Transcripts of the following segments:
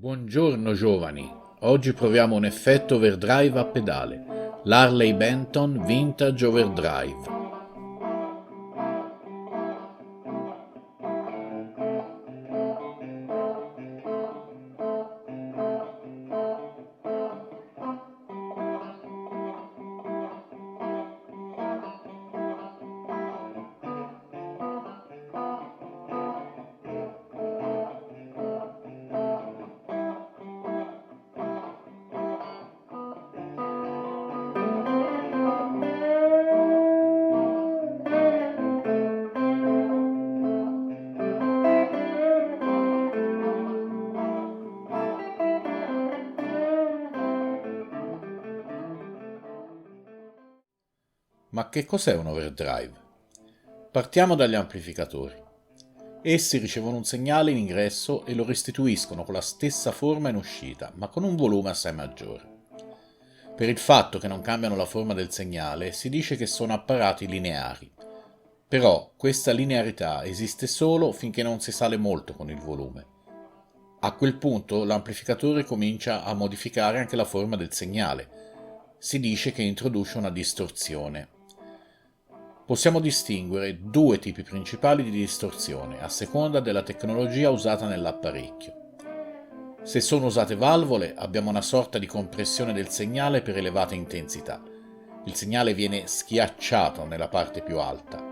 Buongiorno giovani, oggi proviamo un effetto overdrive a pedale, l'Harley Benton Vintage Overdrive. Ma che cos'è un overdrive? Partiamo dagli amplificatori. Essi ricevono un segnale in ingresso e lo restituiscono con la stessa forma in uscita, ma con un volume assai maggiore. Per il fatto che non cambiano la forma del segnale, si dice che sono apparati lineari. Però questa linearità esiste solo finché non si sale molto con il volume. A quel punto l'amplificatore comincia a modificare anche la forma del segnale. Si dice che introduce una distorsione. Possiamo distinguere due tipi principali di distorsione a seconda della tecnologia usata nell'apparecchio. Se sono usate valvole, abbiamo una sorta di compressione del segnale per elevata intensità. Il segnale viene schiacciato nella parte più alta.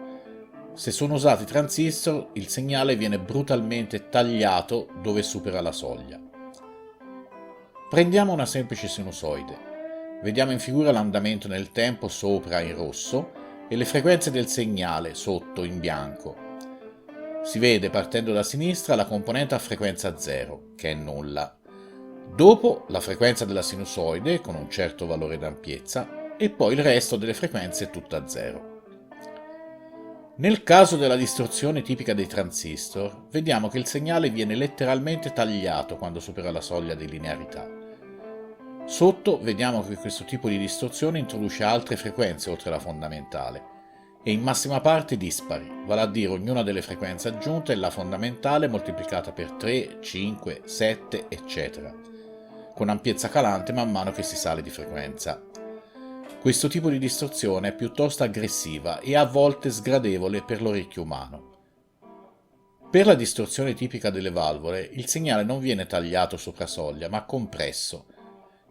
Se sono usati transistor, il segnale viene brutalmente tagliato dove supera la soglia. Prendiamo una semplice sinusoide. Vediamo in figura l'andamento nel tempo sopra in rosso e le frequenze del segnale sotto in bianco. Si vede partendo da sinistra la componente a frequenza 0, che è nulla. Dopo la frequenza della sinusoide con un certo valore d'ampiezza e poi il resto delle frequenze tutta a 0. Nel caso della distorsione tipica dei transistor, vediamo che il segnale viene letteralmente tagliato quando supera la soglia di linearità. Sotto vediamo che questo tipo di distorsione introduce altre frequenze oltre la fondamentale e in massima parte dispari, vale a dire ognuna delle frequenze aggiunte è la fondamentale moltiplicata per 3, 5, 7, eccetera, con ampiezza calante man mano che si sale di frequenza. Questo tipo di distorsione è piuttosto aggressiva e a volte sgradevole per l'orecchio umano. Per la distorsione tipica delle valvole, il segnale non viene tagliato sopra soglia, ma compresso.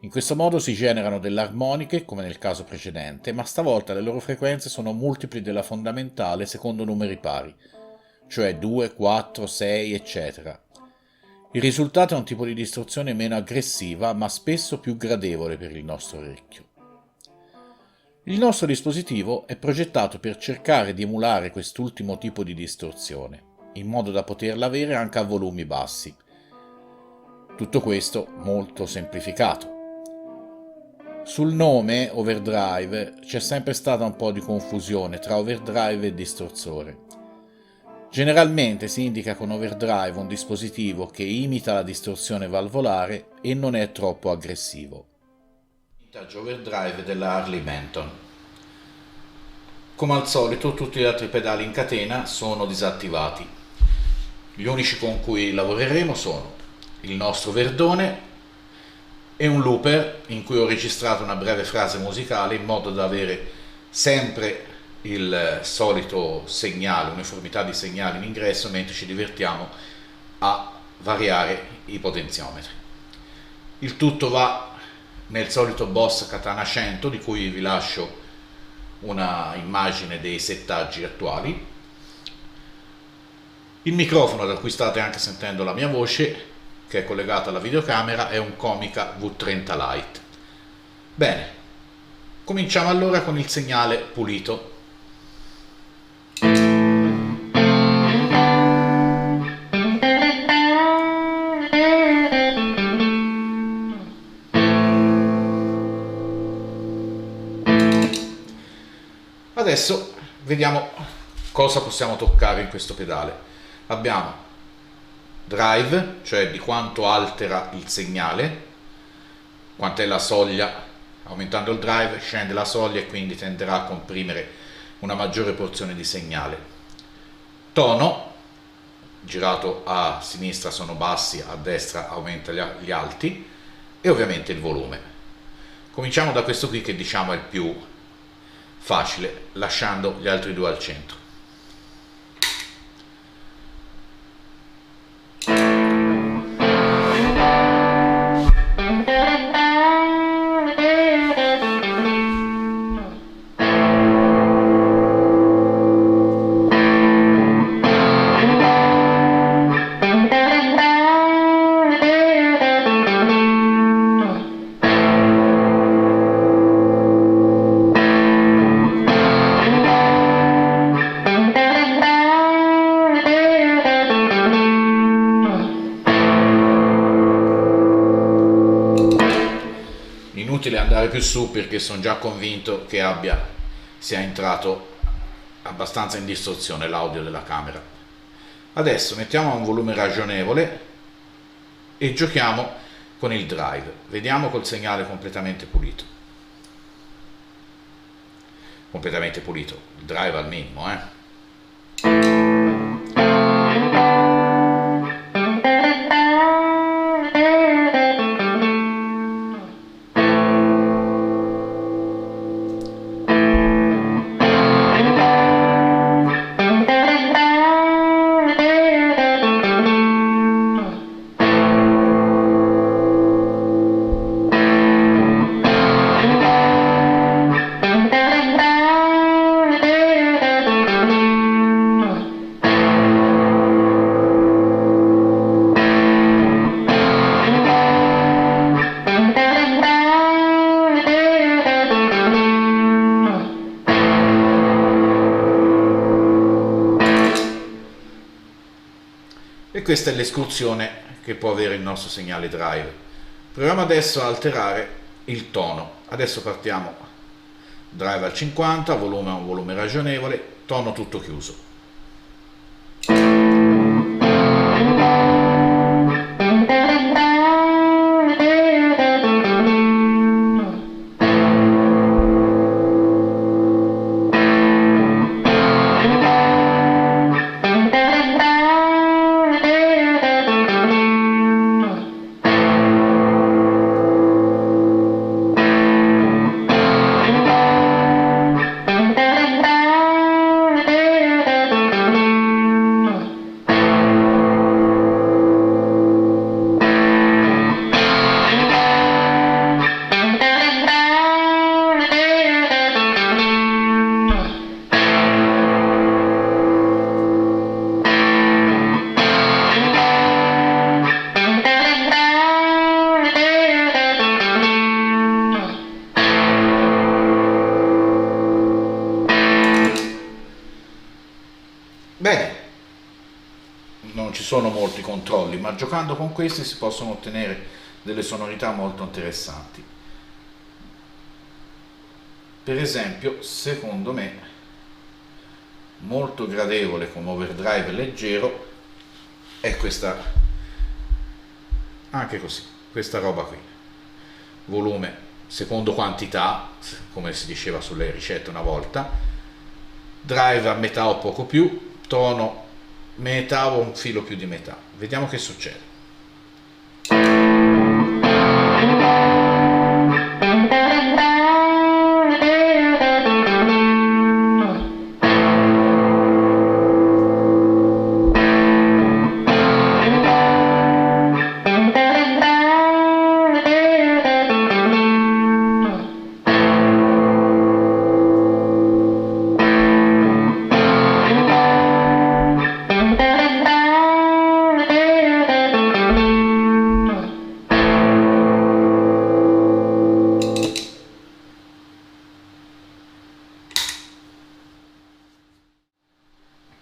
In questo modo si generano delle armoniche, come nel caso precedente, ma stavolta le loro frequenze sono multipli della fondamentale secondo numeri pari, cioè 2, 4, 6, eccetera. Il risultato è un tipo di distorsione meno aggressiva, ma spesso più gradevole per il nostro orecchio. Il nostro dispositivo è progettato per cercare di emulare quest'ultimo tipo di distorsione, in modo da poterla avere anche a volumi bassi. Tutto questo molto semplificato. Sul nome overdrive c'è sempre stata un po' di confusione tra overdrive e distorsore. Generalmente si indica con overdrive un dispositivo che imita la distorsione valvolare e non è troppo aggressivo. Vintage overdrive della Harley Benton. Come al solito tutti gli altri pedali in catena sono disattivati. Gli unici con cui lavoreremo sono il nostro verdone e un looper in cui ho registrato una breve frase musicale in modo da avere sempre il solito segnale, uniformità di segnali in ingresso mentre ci divertiamo a variare i potenziometri. Il tutto va nel solito Boss Katana 100 di cui vi lascio una immagine dei settaggi attuali. Il microfono da cui state anche sentendo la mia voce, che è collegato alla videocamera, è un Comica V30 Lite. Bene, cominciamo allora con il segnale pulito. Adesso vediamo cosa possiamo toccare in questo pedale. Abbiamo drive, cioè di quanto altera il segnale, quant'è la soglia. Aumentando il drive scende la soglia e quindi tenderà a comprimere una maggiore porzione di segnale. Tono, girato a sinistra sono bassi, a destra aumenta gli alti, e ovviamente il volume. Cominciamo da questo qui che diciamo è il più facile, lasciando gli altri due al centro. Inutile andare più su perché sono già convinto che sia entrato abbastanza in distorsione l'audio della camera. Adesso mettiamo a un volume ragionevole e giochiamo con il drive. Vediamo col segnale completamente pulito. Completamente pulito, il drive al minimo, E questa è l'escursione che può avere il nostro segnale drive. Proviamo adesso a alterare il tono. Adesso partiamo drive al 50, volume a un volume ragionevole, tono tutto chiuso. Bene, non ci sono molti controlli, ma giocando con questi si possono ottenere delle sonorità molto interessanti. Per esempio, secondo me, molto gradevole come overdrive leggero è questa, anche così, questa roba qui. Volume secondo quantità, come si diceva sulle ricette una volta, drive a metà o poco più, tono metà o un filo più di metà. Vediamo che succede.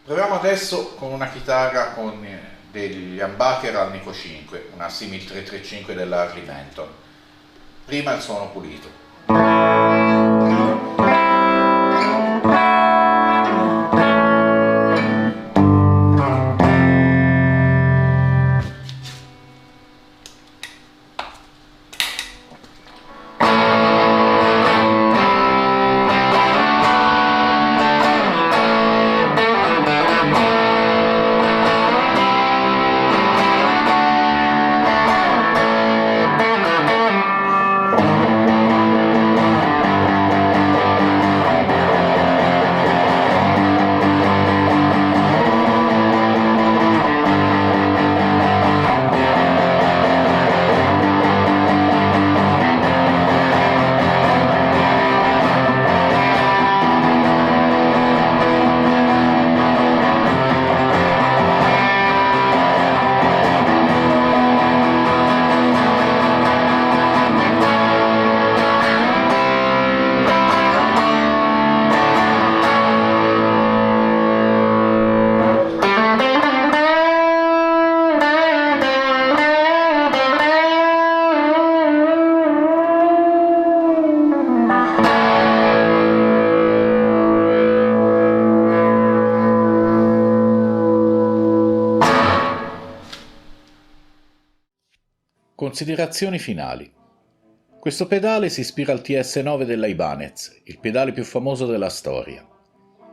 Proviamo adesso con una chitarra con degli humbucker al Nico 5, una Simil 335 della Harley Benton. Prima il suono pulito. Considerazioni finali. Questo pedale si ispira al TS9 della Ibanez, il pedale più famoso della storia.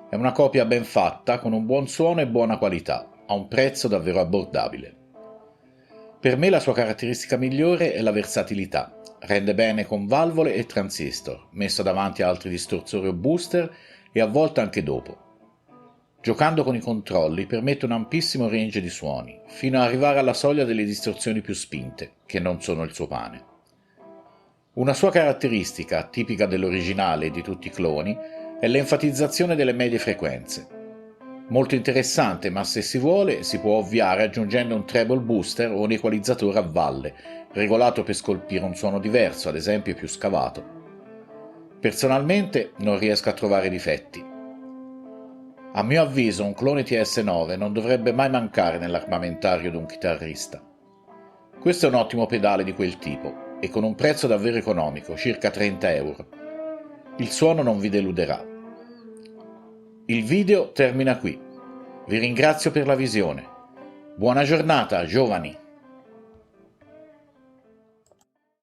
È una copia ben fatta, con un buon suono e buona qualità, a un prezzo davvero abbordabile. Per me la sua caratteristica migliore è la versatilità. Rende bene con valvole e transistor, messo davanti a altri distorsori o booster e a volte anche dopo. Giocando con i controlli permette un ampissimo range di suoni, fino ad arrivare alla soglia delle distorsioni più spinte, che non sono il suo pane. Una sua caratteristica, tipica dell'originale e di tutti i cloni, è l'enfatizzazione delle medie frequenze. Molto interessante, ma se si vuole si può ovviare aggiungendo un treble booster o un equalizzatore a valle, regolato per scolpire un suono diverso, ad esempio più scavato. Personalmente non riesco a trovare difetti. A mio avviso un clone TS9 non dovrebbe mai mancare nell'armamentario di un chitarrista. Questo è un ottimo pedale di quel tipo e con un prezzo davvero economico, circa 30 euro. Il suono non vi deluderà. Il video termina qui. Vi ringrazio per la visione. Buona giornata, giovani!